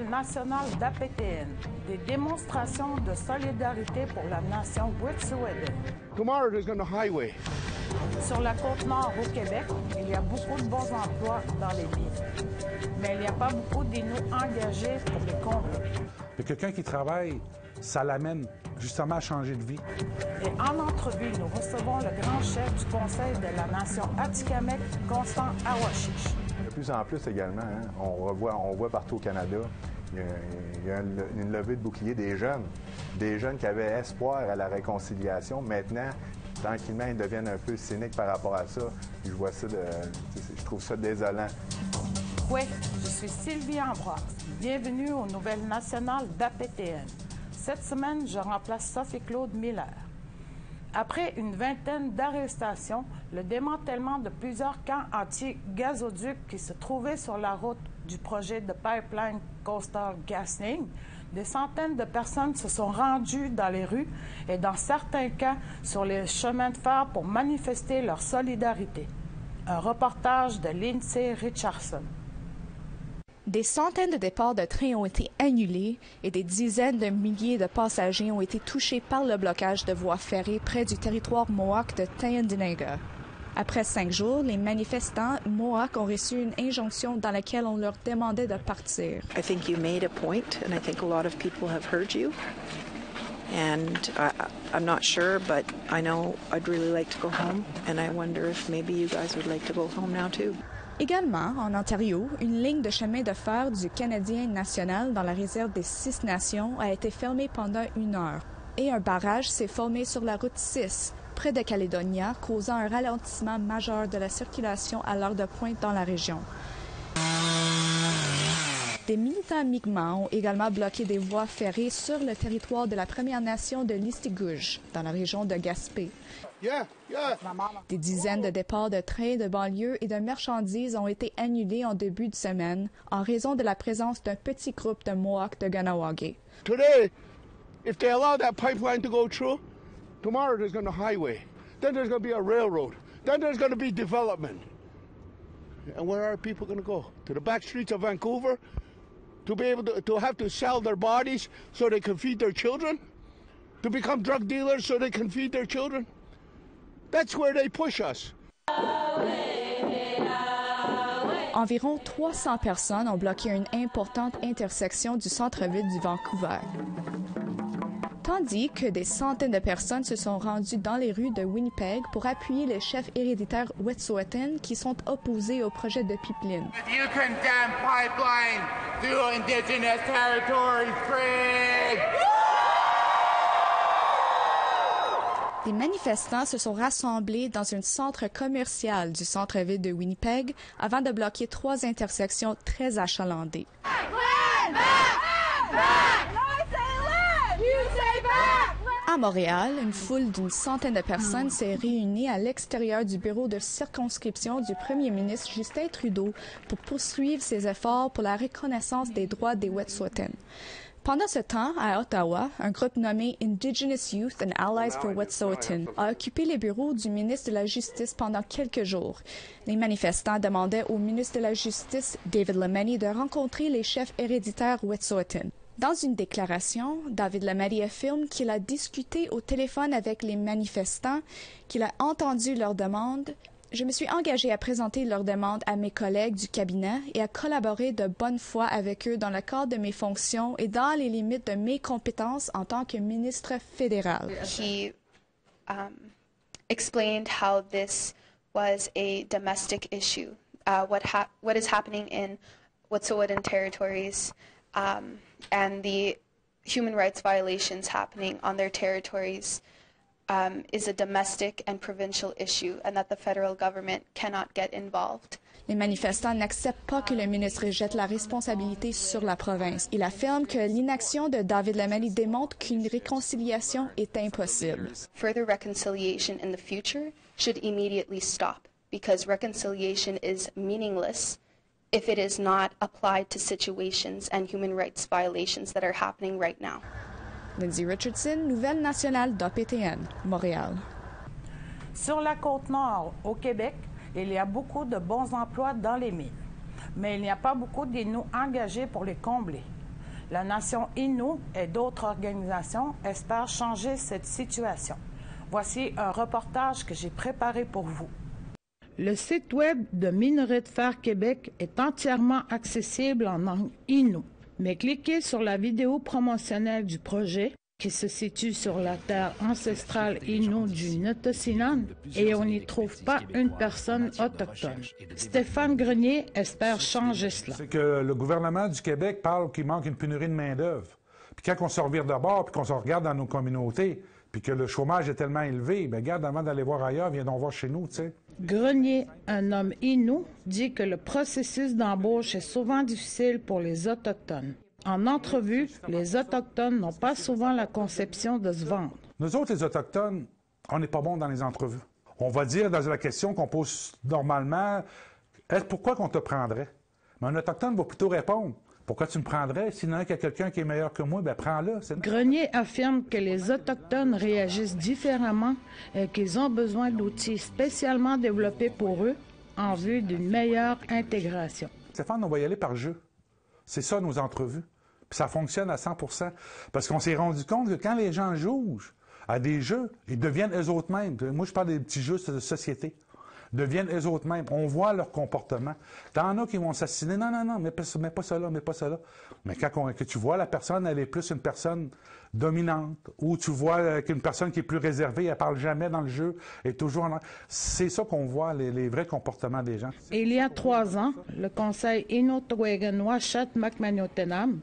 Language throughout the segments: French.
national d'APTN, des démonstrations de solidarité pour la nation Wet'suwet'en. Tomorrow there's going to highway. Sur la Côte-Nord au Québec, il y a beaucoup de bons emplois dans les mines. Mais il n'y a pas beaucoup d'Inuits engagés pour les combler. Quelqu'un qui travaille, ça l'amène justement à changer de vie. Et en entrevue, nous recevons le grand chef du Conseil de la nation Atikamekw, Constant Awashish. De plus en plus également, hein, on voit partout au Canada, il y a une levée de boucliers des jeunes qui avaient espoir à la réconciliation. Maintenant, tranquillement, ils deviennent un peu cyniques par rapport à ça. Je vois ça, je trouve ça désolant. Oui, je suis Sylvie Ambroise. Bienvenue aux nouvelles nationales d'APTN. Cette semaine, je remplace Sophie-Claude Miller. Après une vingtaine d'arrestations, le démantèlement de plusieurs camps anti-gazoducs qui se trouvaient sur la route du projet de pipeline Coastal GasLink, des centaines de personnes se sont rendues dans les rues et dans certains cas sur les chemins de fer pour manifester leur solidarité. Un reportage de Lindsay Richardson. Des centaines de départs de trains ont été annulés et des dizaines de milliers de passagers ont été touchés par le blocage de voies ferrées près du territoire Mohawk de Tyendinaga. Après 5 jours, les manifestants Mohawk ont reçu une injonction dans laquelle on leur demandait de partir. I think you made a point, and I think a lot of people have heard you. And I'm not sure, but I know I'd really like to go home, and I wonder if maybe you guys would like to go home now too. Également, en Ontario, une ligne de chemin de fer du Canadien national dans la réserve des 6 Nations a été fermée pendant 1 heure. Et un barrage s'est formé sur la route 6, près de Caledonia, causant un ralentissement majeur de la circulation à l'heure de pointe dans la région. Des militants Mi'kmaq ont également bloqué des voies ferrées sur le territoire de la Première Nation de Listigouge, dans la région de Gaspé. Des dizaines de départs de trains de banlieue et de marchandises ont été annulés en début de semaine en raison de la présence d'un petit groupe de Mohawk de Kahnawake. Today, if they allow that pipeline to go through, tomorrow there's going to highway. Then there's going to be a railroad. Then there's going to be development. And where are people going to go? To the back streets of Vancouver? To be able to have to sell their bodies so they can feed their children? To become drug dealers so they can feed their children? That's where they push us. Environ 300 personnes ont bloqué une importante intersection du centre-ville du Vancouver. Tandis que des centaines de personnes se sont rendues dans les rues de Winnipeg pour appuyer les chefs héréditaires Wet'suwet'en qui sont opposés au projet de pipeline. You condemn pipeline through Indigenous territories, free! Des manifestants se sont rassemblés dans un centre commercial du centre-ville de Winnipeg avant de bloquer 3 intersections très achalandées. À Montréal, une foule d'une centaine de personnes s'est réunie à l'extérieur du bureau de circonscription du premier ministre Justin Trudeau pour poursuivre ses efforts pour la reconnaissance des droits des Wet'suwet'en. Pendant ce temps, à Ottawa, un groupe nommé Indigenous Youth and Allies for Wet'suwet'en a occupé les bureaux du ministre de la Justice pendant quelques jours. Les manifestants demandaient au ministre de la Justice, David Lametti, de rencontrer les chefs héréditaires Wet'suwet'en. Dans une déclaration, David Lametti affirme qu'il a discuté au téléphone avec les manifestants, qu'il a entendu leurs demandes. Je me suis engagé à présenter leurs demandes à mes collègues du cabinet et à collaborer de bonne foi avec eux dans le cadre de mes fonctions et dans les limites de mes compétences en tant que ministre fédéral. He explained how this was a domestic issue. What is happening in Wet'suwet'en territories and the human rights violations happening on their territories is a domestic and provincial issue, and that the federal government cannot get involved. Les manifestants n'acceptent pas que le ministre jette la responsabilité sur la province. Il affirme que l'inaction de David Lametti démontre qu'une réconciliation est impossible. Further reconciliation in the future should immediately stop, because reconciliation is meaningless if it is not applied to situations and human rights violations that are happening right now. Lindsay Richardson, Nouvelle nationale d'APTN, Montréal. Sur la Côte-Nord, au Québec, il y a beaucoup de bons emplois dans les mines. Mais il n'y a pas beaucoup d'Inuits engagés pour les combler. La nation Innu et d'autres organisations espèrent changer cette situation. Voici un reportage que j'ai préparé pour vous. Le site web de Minerais de fer Québec est entièrement accessible en langue Innu. Mais cliquez sur la vidéo promotionnelle du projet qui se situe sur la terre ancestrale Innu du Notosinan et on n'y trouve pas une personne autochtone. Stéphane Grenier espère changer cela. C'est que le gouvernement du Québec parle qu'il manque une pénurie de main-d'œuvre. Puis quand on se revire de bord, puis qu'on se regarde dans nos communautés, puis que le chômage est tellement élevé, bien, regarde, avant d'aller voir ailleurs, viens donc voir chez nous, tu sais. Grenier, un homme Innu, dit que le processus d'embauche est souvent difficile pour les Autochtones. En entrevue, les Autochtones n'ont pas souvent la conception de se vendre. Nous autres, les Autochtones, on n'est pas bons dans les entrevues. On va dire dans la question qu'on pose normalement, pourquoi qu'on te prendrait? Mais un Autochtone va plutôt répondre, pourquoi tu me prendrais? S'il y en a quelqu'un qui est meilleur que moi, bien prends-le. Grenier affirme que les Autochtones réagissent différemment et qu'ils ont besoin d'outils spécialement développés pour eux en vue d'une meilleure intégration. Stéphane, on va y aller par jeu. C'est ça, nos entrevues. Puis ça fonctionne à 100%. Parce qu'on s'est rendu compte que quand les gens jouent à des jeux, ils deviennent eux autres mêmes. Moi, je parle des petits jeux de société. Deviennent eux autres mêmes. On voit leur comportement. T'en as qui vont s'assassiner. Non, mets pas ça là, mets pas ça là. Mais quand que tu vois la personne, elle est plus une personne dominante. Ou tu vois qu'une personne qui est plus réservée, elle parle jamais dans le jeu, elle est toujours en... C'est ça qu'on voit, les vrais comportements des gens. Il y a 3 ans, le Conseil Inuit-Ouigan-Ouachat-Macmagnotenam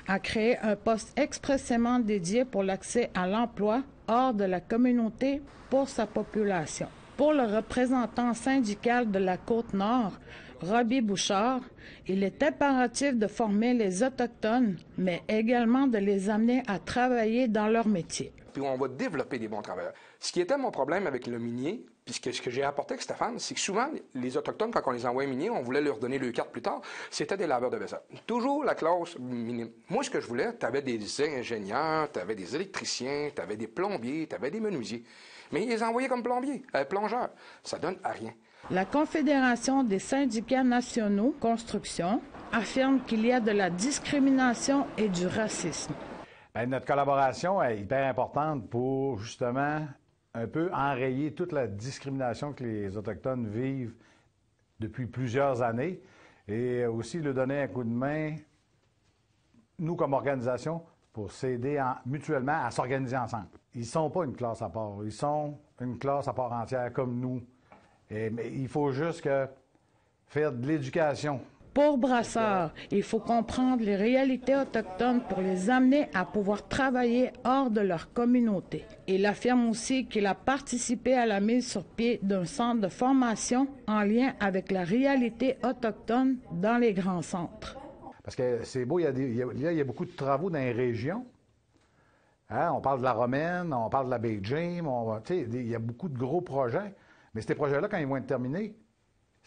a créé un poste expressément dédié pour l'accès à l'emploi hors de la communauté pour sa population. Pour le représentant syndical de la Côte-Nord, Robbie Bouchard, il est impératif de former les Autochtones, mais également de les amener à travailler dans leur métier. Puis on va développer des bons travailleurs. Ce qui était mon problème avec le minier, puis ce que j'ai apporté avec Stéphane, c'est que souvent, les Autochtones, quand on les envoyait minier, on voulait leur donner le carte plus tard, c'était des laveurs de vaisselle. Toujours la classe minime. Moi, ce que je voulais, tu avais des ingénieurs, tu avais des électriciens, tu avais des plombiers, tu avais des menuisiers. Mais ils les envoyaient comme plongeurs. Ça donne à rien. La Confédération des syndicats nationaux construction affirme qu'il y a de la discrimination et du racisme. Bien, notre collaboration est hyper importante pour, justement, un peu enrayer toute la discrimination que les Autochtones vivent depuis plusieurs années et aussi leur donner un coup de main, nous, comme organisation, pour s'aider mutuellement à s'organiser ensemble. Ils ne sont pas une classe à part. Ils sont une classe à part entière comme nous. Mais il faut juste faire de l'éducation. Pour Brassard, il faut comprendre les réalités autochtones pour les amener à pouvoir travailler hors de leur communauté. Il affirme aussi qu'il a participé à la mise sur pied d'un centre de formation en lien avec la réalité autochtone dans les grands centres. Parce que c'est beau, il y a beaucoup de travaux dans les régions. Hein? On parle de la Romaine, on parle de la Baie James, il y a beaucoup de gros projets. Mais ces projets-là, quand ils vont être terminés,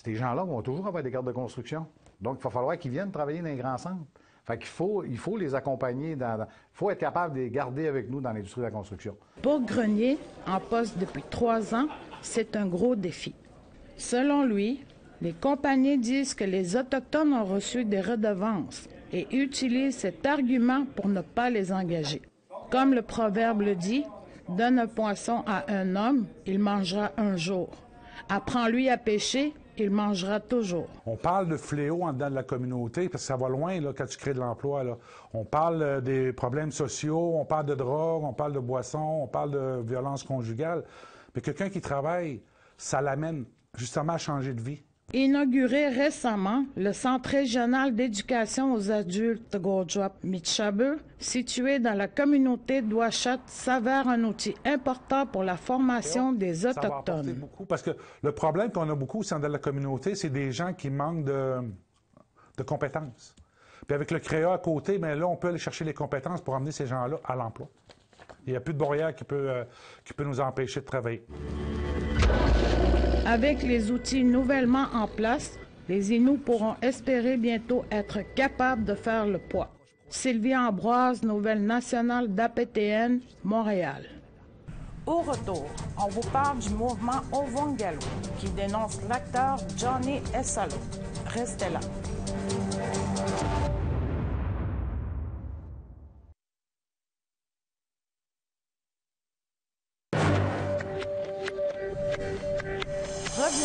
ces gens-là vont toujours avoir des cartes de construction. Donc, il va falloir qu'ils viennent travailler dans les grands centres. Fait qu'il faut les accompagner. Il faut être capable de les garder avec nous dans l'industrie de la construction. Pour Grenier, en poste depuis 3 ans, c'est un gros défi. Selon lui, les compagnies disent que les Autochtones ont reçu des redevances et utilisent cet argument pour ne pas les engager. Comme le proverbe le dit, « Donne un poisson à un homme, il mangera un jour. Apprends-lui à pêcher, il mangera toujours. » On parle de fléaux en dedans de la communauté, parce que ça va loin là, quand tu crées de l'emploi. Là. On parle des problèmes sociaux, on parle de drogue, on parle de boissons, on parle de violence conjugale. Mais quelqu'un qui travaille, ça l'amène justement à changer de vie. Inauguré récemment, le Centre régional d'éducation aux adultes Gojwap-Mitchabeu, situé dans la communauté d'Ouachat, s'avère un outil important pour la formation des Autochtones. Ça va apporter beaucoup, parce que le problème qu'on a beaucoup dans la communauté, c'est des gens qui manquent de compétences. Puis avec le CREA à côté, bien là, on peut aller chercher les compétences pour amener ces gens-là à l'emploi. Il n'y a plus de barrière qui peut nous empêcher de travailler. Avec les outils nouvellement en place, les Inuits pourront espérer bientôt être capables de faire le poids. Sylvie Ambroise, Nouvelle nationale d'APTN, Montréal. Au retour, on vous parle du mouvement Ovongalo qui dénonce l'acteur Johnny Essalo. Restez là.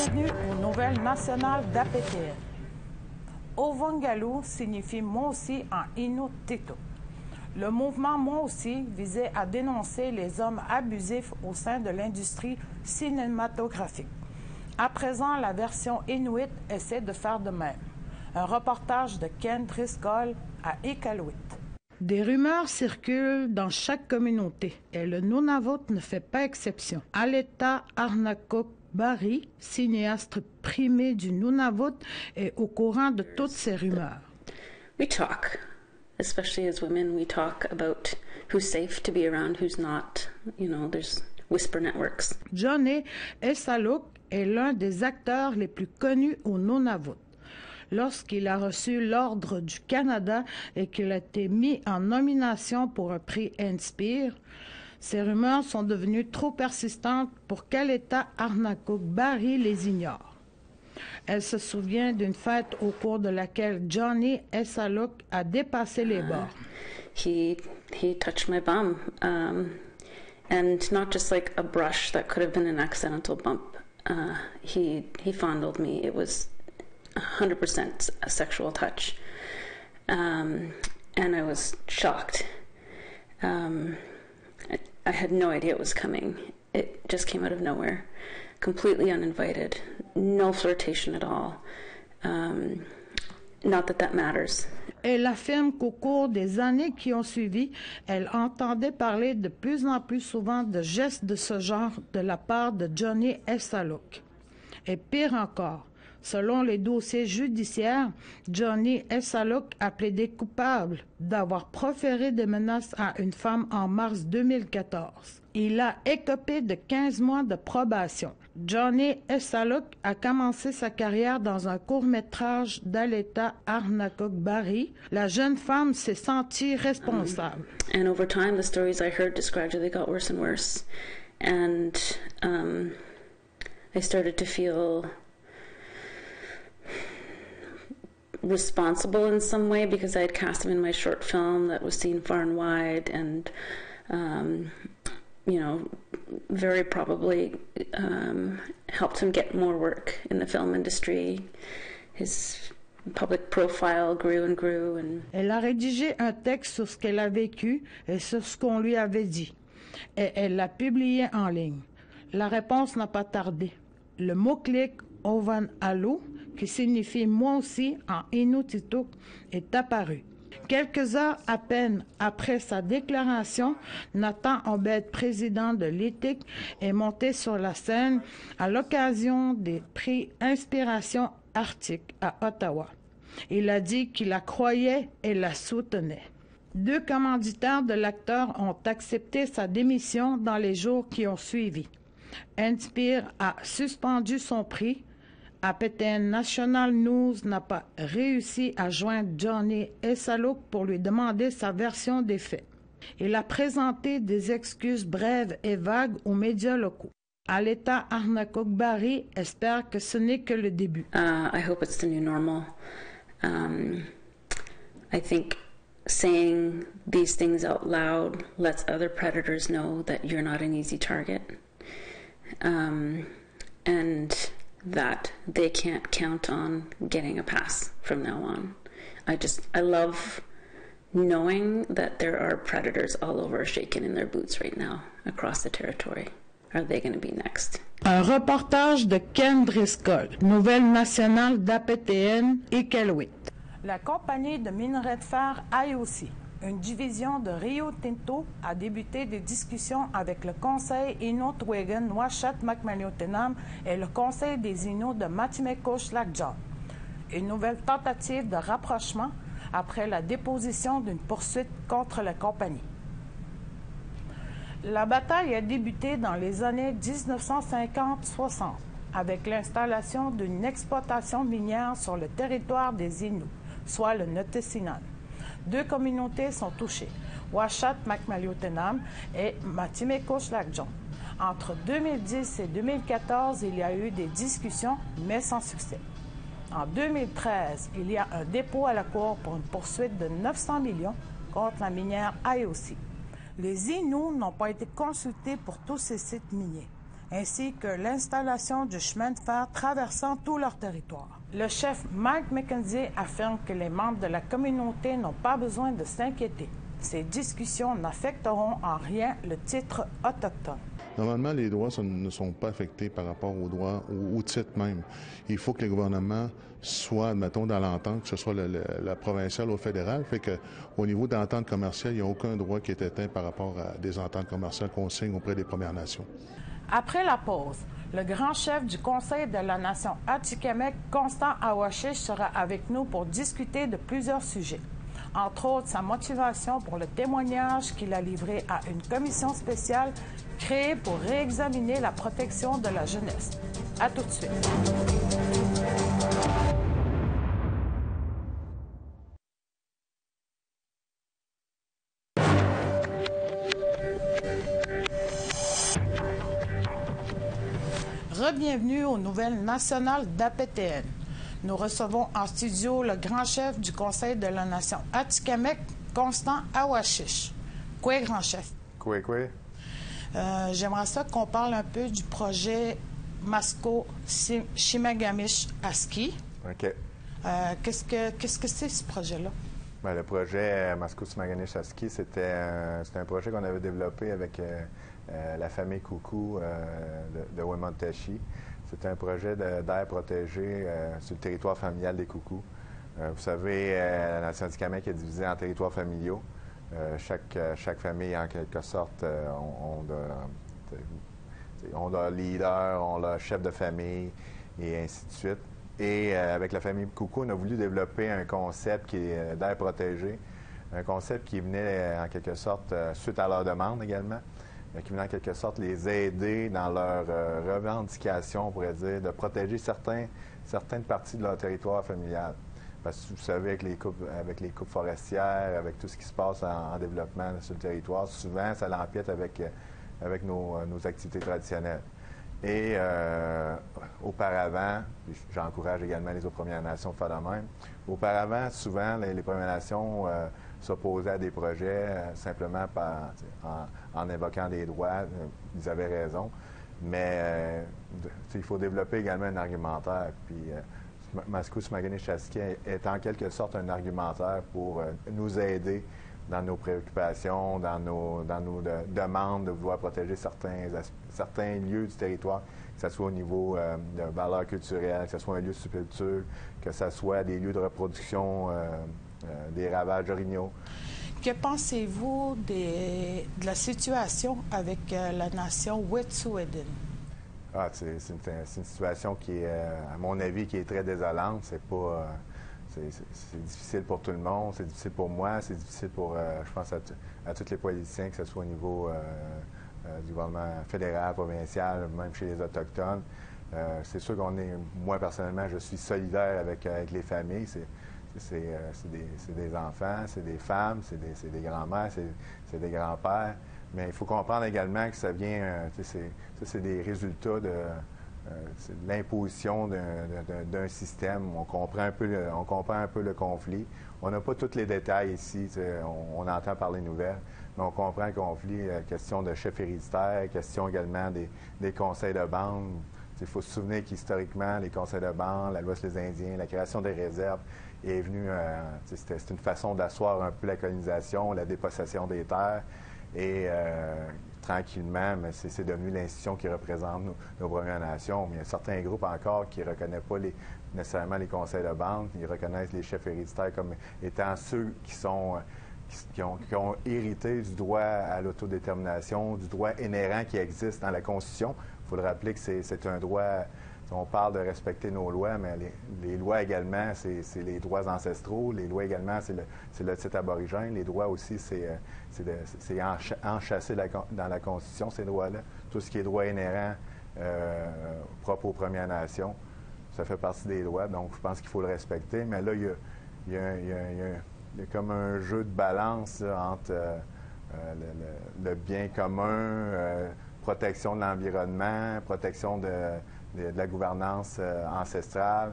Bienvenue aux nouvelles nationales d'APTN. Ovongalou signifie moi aussi en Inuktitut. Le mouvement Moi aussi visait à dénoncer les hommes abusifs au sein de l'industrie cinématographique. À présent, la version Inuit essaie de faire de même. Un reportage de Ken Driscoll à Iqaluit. Des rumeurs circulent dans chaque communauté et le Nunavut ne fait pas exception. Aleta Arnakok Barry, cinéaste primé du Nunavut, est au courant de toutes ces rumeurs. We talk, especially as women, we talk about who's safe to be around, who's not. You know, there's whisper networks. Johnny Esaluk est l'un des acteurs les plus connus au Nunavut. Lorsqu'il a reçu l'Ordre du Canada et qu'il a été mis en nomination pour un prix Inspire, ces rumeurs sont devenues trop persistantes pour qu'Aleta Arnakok Barry les ignore. Elle se souvient d'une fête au cours de laquelle Johnny Esaluk a dépassé les bords. He touched my bum, and not just like a brush that could have been an accidental bump. He fondled me. It was 100% a sexual touch, and I was shocked. I had no idea it was coming. It just came out of nowhere, completely uninvited, no flirtation at all. Not that matters. Elle affirme qu'au cours des années qui ont suivi, elle entendait parler de plus en plus souvent de gestes de ce genre de la part de Johnny Esaluk. Et pire encore, selon les dossiers judiciaires, Johnny Esaluk a plaidé coupable d'avoir proféré des menaces à une femme en mars 2014. Il a écopé de 15 mois de probation. Johnny Esaluk a commencé sa carrière dans un court-métrage d'Aleta Arnakok Barry. La jeune femme s'est sentie responsable. And over time, the stories I heard just gradually got worse and worse. And I started to feel responsible in some way because I had cast him in my short film that was seen far and wide, and very probably helped him get more work in the film industry. His public profile grew and grew. Elle a rédigé un texte sur ce qu'elle a vécu et sur ce qu'on lui avait dit, et elle l'a publié en ligne. La réponse n'a pas tardé. Le mot-clic Ovan Alu, qui signifie moi aussi en Inuktitut, est apparu. Quelques heures à peine après sa déclaration, Nathan Obed, président de l'Éthique, est monté sur la scène à l'occasion des prix Inspiration Arctique à Ottawa. Il a dit qu'il la croyait et la soutenait. 2 commanditaires de l'acteur ont accepté sa démission dans les jours qui ont suivi. Inspire a suspendu son prix. APTN National News n'a pas réussi à joindre Johnny Esaluk pour lui demander sa version des faits. Il a présenté des excuses brèves et vagues aux médias locaux. Aleta Arnakok Barry espère que ce n'est que le début. I hope it's the new normal. I think saying these things out loud lets other predators know that you're not an easy target. And that they can't count on getting a pass from now on. I love knowing that there are predators all over shaking in their boots right now across the territory. Are they going to be next? Un reportage de Ken Driscoll, nouvelle nationale d'APTN Iqaluit. La compagnie de minerais de fer IOC, une division de Rio Tinto, a débuté des discussions avec le Conseil Inuit-Wegen Ouashat-Makmaliutenam et le Conseil des Inuits de Matimekos-Lac-John. Une nouvelle tentative de rapprochement après la déposition d'une poursuite contre la compagnie. La bataille a débuté dans les années 1950-60 avec l'installation d'une exploitation minière sur le territoire des Inuits, soit le Notessinan. 2 communautés sont touchées, Ouashat-Makmaliutenam et Matimekos-Lac-John. Entre 2010 et 2014, il y a eu des discussions, mais sans succès. En 2013, il y a un dépôt à la Cour pour une poursuite de 900 millions contre la minière IOC. Les Inuits n'ont pas été consultés pour tous ces sites miniers. ainsi que l'installation du chemin de fer traversant tout leur territoire. Le chef Mike McKenzie affirme que les membres de la communauté n'ont pas besoin de s'inquiéter. Ces discussions n'affecteront en rien le titre autochtone. Normalement, les droits ne sont pas affectés par rapport aux droits, au titre même. Il faut que le gouvernement soit, admettons, dans l'entente, que ce soit la provinciale ou fédérale, fait qu'au niveau d'entente commerciale, il n'y a aucun droit qui est éteint par rapport à des ententes commerciales qu'on signe auprès des Premières Nations. Après la pause, le grand chef du Conseil de la Nation Atikamekw, Constant Awashish, sera avec nous pour discuter de plusieurs sujets. Entre autres, sa motivation pour le témoignage qu'il a livré à une commission spéciale créée pour réexaminer la protection de la jeunesse. À tout de suite. Re-bienvenue aux nouvelles nationales d'APTN. Nous recevons en studio le grand chef du Conseil de la Nation Atikamekw, Constant Awashish. Quoi, grand chef? Quoi? J'aimerais ça qu'on parle un peu du projet Masco-Simagamish-Aski. OK. Qu'est-ce que c'est, ce projet-là? Bien, le projet Masco-Simagamish-Aski, c'était un projet qu'on avait développé avec la famille Coucou de Wemontashi. C'est un projet d'aire protégée sur le territoire familial des Coucous. Vous savez, la Nation Atikamekw est divisée en territoires familiaux. Chaque famille, en quelque sorte, on a leader, on a chef de famille, et ainsi de suite. Et avec la famille Coucou, on a voulu développer un concept qui est d'aire protégée, un concept qui venait, en quelque sorte, suite à leur demande également, qui venait en quelque sorte les aider dans leur revendication, on pourrait dire, de protéger certaines parties de leur territoire familial. Parce que vous savez, avec les coupes forestières, avec tout ce qui se passe en développement sur le territoire, souvent, ça l'empiète avec nos activités traditionnelles. Et auparavant, j'encourage également les autres Premières Nations à faire de même, auparavant, souvent, les Premières Nations s'opposaient à des projets simplement en invoquant des droits. Ils avaient raison. Mais il faut développer également un argumentaire. Puis Masco-Simagamish-Aski est en quelque sorte un argumentaire pour nous aider dans nos préoccupations, dans nos demandes de vouloir protéger certains lieux du territoire, que ce soit au niveau de valeurs culturelles, que ce soit un lieu de sépulture, que ce soit des lieux de reproduction des ravages orignaux. Que pensez-vous de la situation avec la nation Wet'suwet'en? C'est une situation qui est, à mon avis, qui est très désolante. C'est difficile pour tout le monde, c'est difficile pour moi, c'est difficile pour, je pense, à tous les politiciens, que ce soit au niveau du gouvernement fédéral, provincial, même chez les Autochtones. C'est sûr moi personnellement, je suis solidaire avec les familles. C'est des enfants, c'est des femmes, c'est des grands-mères, c'est des grands-pères. Mais il faut comprendre également que ça vient, c'est des résultats de l'imposition d'un système. On comprend un peu le conflit. On n'a pas tous les détails ici. On entend par les nouvelles, mais on comprend le conflit. Question de chef héréditaire, question également des conseils de bande. Il faut se souvenir qu'historiquement, les conseils de bande, la loi sur les Indiens, la création des réserves est venue. C'est une façon d'asseoir un peu la colonisation, la dépossession des terres. Et tranquillement, mais c'est devenu l'institution qui représente nos Premières Nations. Mais il y a certains groupes encore qui ne reconnaissent pas nécessairement les conseils de bande. Ils reconnaissent les chefs héréditaires comme étant ceux qui ont hérité du droit à l'autodétermination, du droit inhérent qui existe dans la Constitution. Il faut le rappeler que c'est un droit. On parle de respecter nos lois, mais les lois également, c'est les droits ancestraux. Les lois également, c'est le titre aborigène. Les droits aussi, c'est enchâssé dans la Constitution, ces droits-là. Tout ce qui est droit inhérent propre aux Premières Nations, ça fait partie des lois. Donc, je pense qu'il faut le respecter. Mais là, il y a comme un jeu de balance là, entre le bien commun, protection de l'environnement, protection de la gouvernance ancestrale.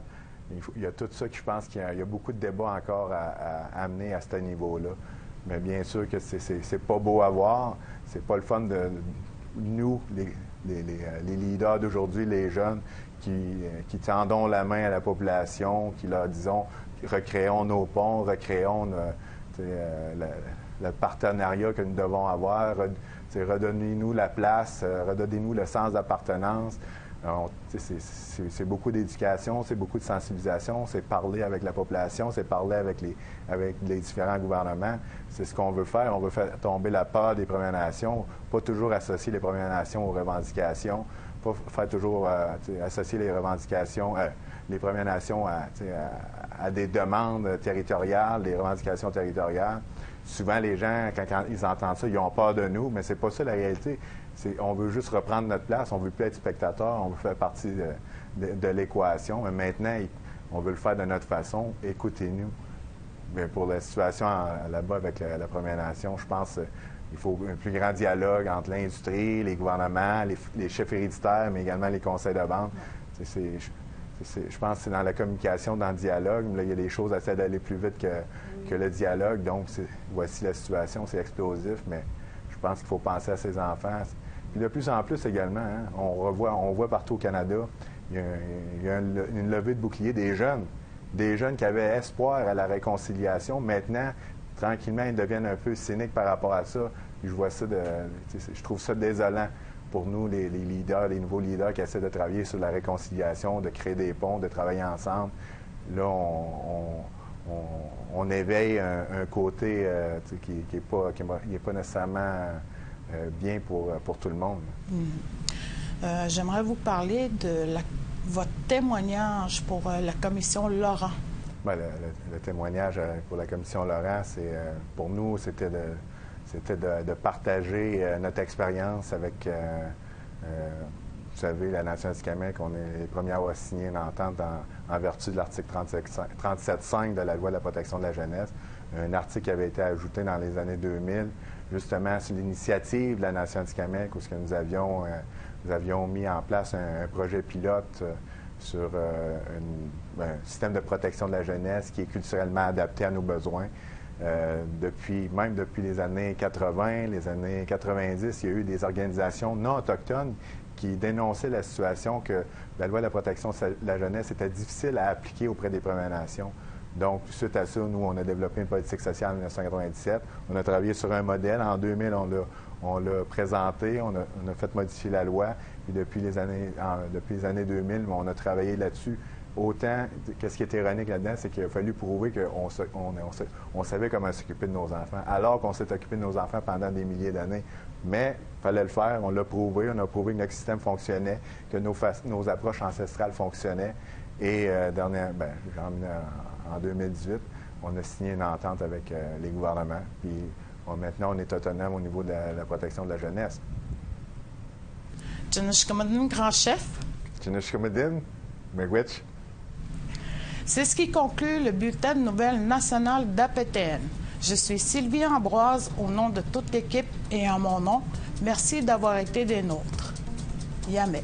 Il y a tout ça qui, je pense qu'il y a beaucoup de débats encore à amener à ce niveau-là. Mais bien sûr que c'est pas beau à voir. C'est pas le fun de nous, les leaders d'aujourd'hui, les jeunes, qui tendons la main à la population, qui leur disons, recréons nos ponts, recréons le partenariat que nous devons avoir, redonnez-nous la place, redonnez-nous le sens d'appartenance. C'est beaucoup d'éducation, c'est beaucoup de sensibilisation, c'est parler avec la population, c'est parler avec les différents gouvernements. C'est ce qu'on veut faire. On veut faire tomber la peur des Premières Nations, pas toujours associer les Premières Nations aux revendications, pas faire toujours associer les revendications, les Premières Nations à des demandes territoriales, des revendications territoriales. Souvent, les gens, quand ils entendent ça, ils ont peur de nous, mais c'est pas ça la réalité. On veut juste reprendre notre place, on veut plus être spectateur, on veut faire partie de l'équation. Mais maintenant, on veut le faire de notre façon. Écoutez-nous. Mais pour la situation là-bas avec la Première Nation, je pense qu'il faut un plus grand dialogue entre l'industrie, les gouvernements, les chefs héréditaires, mais également les conseils de vente. Je pense que c'est dans la communication, dans le dialogue. Là, il y a des choses à essayer d'aller plus vite que le dialogue. Donc, voici la situation, c'est explosif, mais je pense qu'il faut penser à ses enfants. Puis de plus en plus également, hein, on voit partout au Canada, il y a une levée de boucliers des jeunes qui avaient espoir à la réconciliation. Maintenant, tranquillement, ils deviennent un peu cyniques par rapport à ça. Puis je vois ça, je trouve ça désolant pour nous, les leaders, les nouveaux leaders qui essaient de travailler sur la réconciliation, de créer des ponts, de travailler ensemble. Là, on éveille un côté qui n'est pas nécessairement bien pour tout le monde. J'aimerais vous parler de votre témoignage pour la commission Laurent. Bien, le témoignage pour la commission Laurent, pour nous, c'était de partager notre expérience avec, vous savez, la Nation Atikamekw. On est les premiers à avoir signé une entente en vertu de l'article 37.5 de la Loi de la protection de la jeunesse, un article qui avait été ajouté dans les années 2000, justement sur l'initiative de la Nation Atikamekw, où nous avions mis en place un projet pilote sur un système de protection de la jeunesse qui est culturellement adapté à nos besoins. Depuis les années 80, les années 90, il y a eu des organisations non autochtones qui dénonçaient la situation que la Loi de la protection de la jeunesse était difficile à appliquer auprès des Premières Nations. Donc, suite à ça, nous, on a développé une politique sociale en 1997. On a travaillé sur un modèle. En 2000, on l'a présenté, on a fait modifier la loi. Puis depuis les années 2000, on a travaillé là-dessus. Autant, qu'est-ce qui est ironique là-dedans, c'est qu'il a fallu prouver qu'on savait comment s'occuper de nos enfants, alors qu'on s'est occupé de nos enfants pendant des milliers d'années. Mais il fallait le faire, on l'a prouvé, on a prouvé que notre système fonctionnait, que nos approches ancestrales fonctionnaient. Et en 2018, on a signé une entente avec les gouvernements. Puis maintenant, on est autonome au niveau de la protection de la jeunesse. Tsinishkamadin, grand chef. Tsinishkamadin, Miigwech. C'est ce qui conclut le bulletin de nouvelles nationales d'APTN. Je suis Sylvie Ambroise au nom de toute l'équipe et en mon nom. Merci d'avoir été des nôtres. Yamé.